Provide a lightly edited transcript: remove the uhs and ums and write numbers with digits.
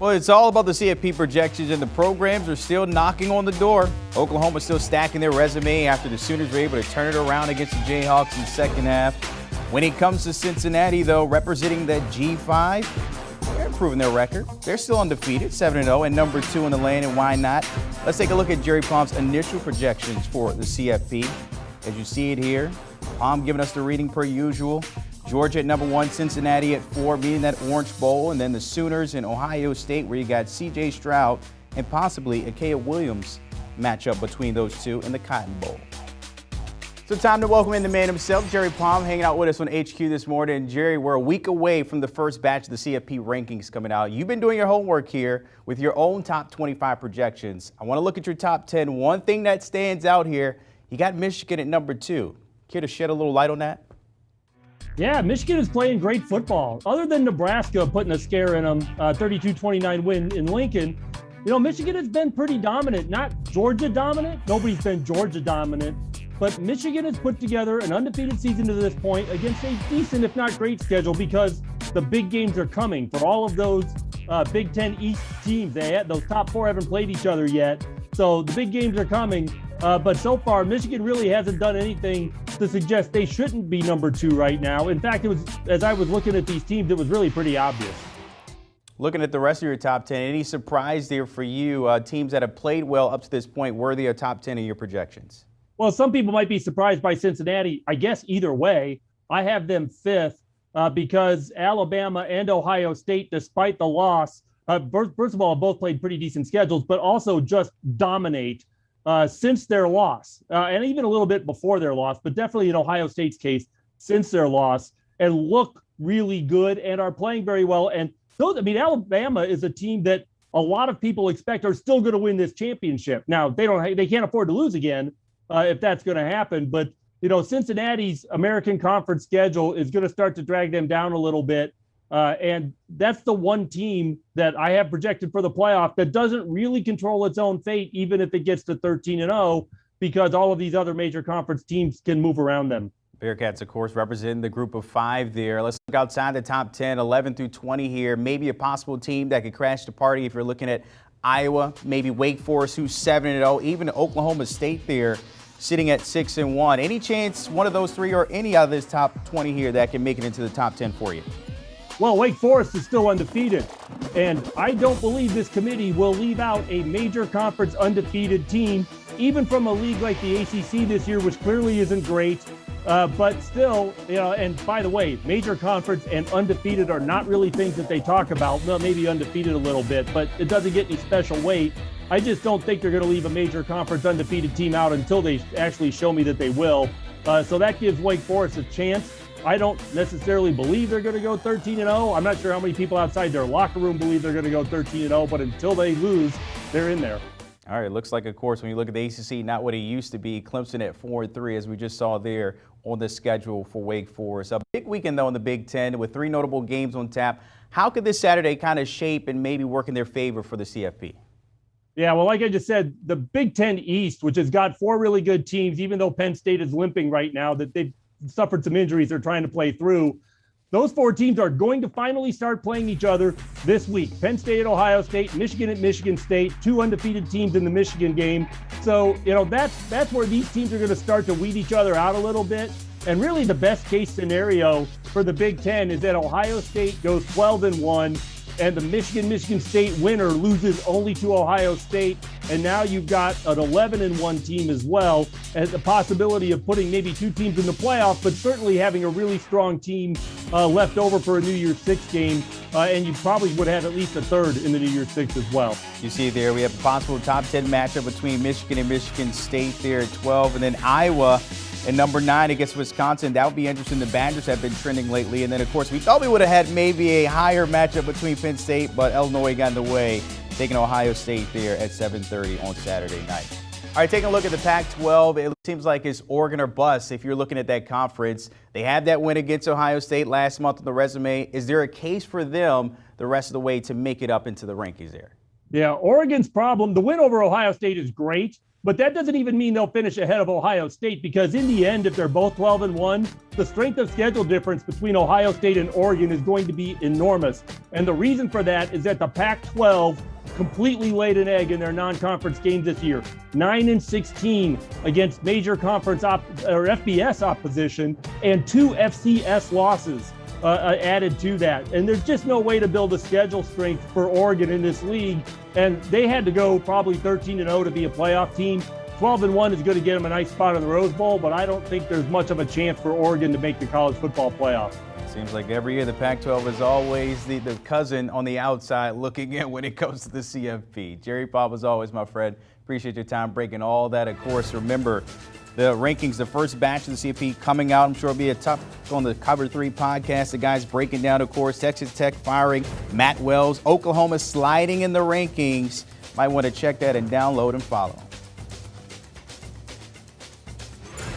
Well, it's all about the CFP projections, and the programs are still knocking on the door. Oklahoma's still stacking their resume after the Sooners were able to turn it around against the Jayhawks in the second half. When it comes to Cincinnati, though, representing that G5, they're improving their record. They're still undefeated, 7-0, and number 2 in the land, and why not? Let's take a look at Jerry Palm's initial projections for the CFP. As you see it here, Palm giving us the reading per usual. Georgia at number 1, Cincinnati at 4, meaning that Orange Bowl, and then the Sooners in Ohio State, where you got C.J. Stroud and possibly Akaya Williams matchup between those two in the Cotton Bowl. So time to welcome in the man himself, Jerry Palm, hanging out with us on HQ this morning. And Jerry, we're a week away from the first batch of the CFP rankings coming out. You've been doing your homework here with your own top 25 projections. I want to look at your top 10. One thing that stands out here, you got Michigan at number 2. Care to shed a little light on that? Yeah, Michigan is playing great football. Other than Nebraska putting a scare in them, 32-29 win in Lincoln, Michigan has been pretty dominant. Not Georgia dominant. Nobody's been Georgia dominant. But Michigan has put together an undefeated season to this point against a decent, if not great, schedule because the big games are coming for all of those Big Ten East teams. Those top 4 haven't played each other yet. So the big games are coming. But so far, Michigan really hasn't done anything to suggest they shouldn't be number 2 right now. In fact, as I was looking at these teams, it was really pretty obvious. Looking at the rest of your top 10, any surprise there for you? Teams that have played well up to this point, worthy of top 10 in your projections? Well, some people might be surprised by Cincinnati. I guess either way, I have them 5th because Alabama and Ohio State, despite the loss, first of all, both played pretty decent schedules, but also just dominate since their loss, and even a little bit before their loss, but definitely in Ohio State's case, since their loss, and look really good and are playing very well. And so, Alabama is a team that a lot of people expect are still going to win this championship. Now, they can't afford to lose again if that's going to happen. But, Cincinnati's American Conference schedule is going to start to drag them down a little bit. And that's the one team that I have projected for the playoff that doesn't really control its own fate, even if it gets to 13-0, because all of these other major conference teams can move around them. Bearcats, of course, representing the group of 5 there. Let's look outside the top 10, 11 through 20 here. Maybe a possible team that could crash the party if you're looking at Iowa, maybe Wake Forest, who's 7-0, even Oklahoma State there, sitting at 6-1. Any chance one of those 3 or any of this top 20 here that can make it into the top 10 for you? Well, Wake Forest is still undefeated, and I don't believe this committee will leave out a major conference undefeated team, even from a league like the ACC this year, which clearly isn't great, but still, and by the way, major conference and undefeated are not really things that they talk about. Well, maybe undefeated a little bit, but it doesn't get any special weight. I just don't think they're going to leave a major conference undefeated team out until they actually show me that they will. So that gives Wake Forest a chance. I don't necessarily believe they're going to go 13-0. I'm not sure how many people outside their locker room believe they're going to go 13-0, but until they lose, they're in there. All right, looks like, of course, when you look at the ACC, not what it used to be. Clemson at 4-3, as we just saw there on the schedule for Wake Forest. A big weekend, though, in the Big Ten with 3 notable games on tap. How could this Saturday kind of shape and maybe work in their favor for the CFP? Yeah, well, like I just said, the Big Ten East, which has got 4 really good teams, even though Penn State is limping right now, that they've suffered some injuries they're trying to play through. Those 4 teams are going to finally start playing each other this week. Penn State at Ohio State, Michigan at Michigan State, 2 undefeated teams in the Michigan game. So, that's where these teams are going to start to weed each other out a little bit. And really the best case scenario for the Big Ten is that Ohio State goes 12-1 and the Michigan State winner loses only to Ohio State. And now you've got an 11-1 team as well, and the possibility of putting maybe 2 teams in the playoff, but certainly having a really strong team left over for a New Year's Six game. And you probably would have at least a 3rd in the New Year's Six as well. You see there, we have a possible top 10 matchup between Michigan and Michigan State there at 12, and then Iowa and number 9 against Wisconsin. That would be interesting. The Badgers have been trending lately. And then, of course, we thought we would have had maybe a higher matchup between Penn State, but Illinois got in the way, taking Ohio State there at 7:30 on Saturday night. All right, taking a look at the Pac-12, it seems like it's Oregon or bust if you're looking at that conference. They had that win against Ohio State last month on the resume. Is there a case for them the rest of the way to make it up into the rankings there? Yeah, Oregon's problem, the win over Ohio State is great, but that doesn't even mean they'll finish ahead of Ohio State, because in the end, if they're both 12-1, the strength of schedule difference between Ohio State and Oregon is going to be enormous. And the reason for that is that the Pac-12 completely laid an egg in their non-conference games this year. 9-16 against major conference or FBS opposition, and 2 FCS losses added to that. And there's just no way to build a schedule strength for Oregon in this league. And they had to go probably 13-0 to be a playoff team. 12-1 is going to get them a nice spot in the Rose Bowl, but I don't think there's much of a chance for Oregon to make the college football playoff. Seems like every year the Pac-12 is always the cousin on the outside looking in when it comes to the CFP. Jerry Pop, as always, my friend. Appreciate your time breaking all that. Of course, remember the rankings, the first batch of the CFP coming out. I'm sure it'll be a tough on the Cover 3 podcast. The guys breaking down, of course, Texas Tech firing Matt Wells. Oklahoma sliding in the rankings. Might want to check that and download and follow.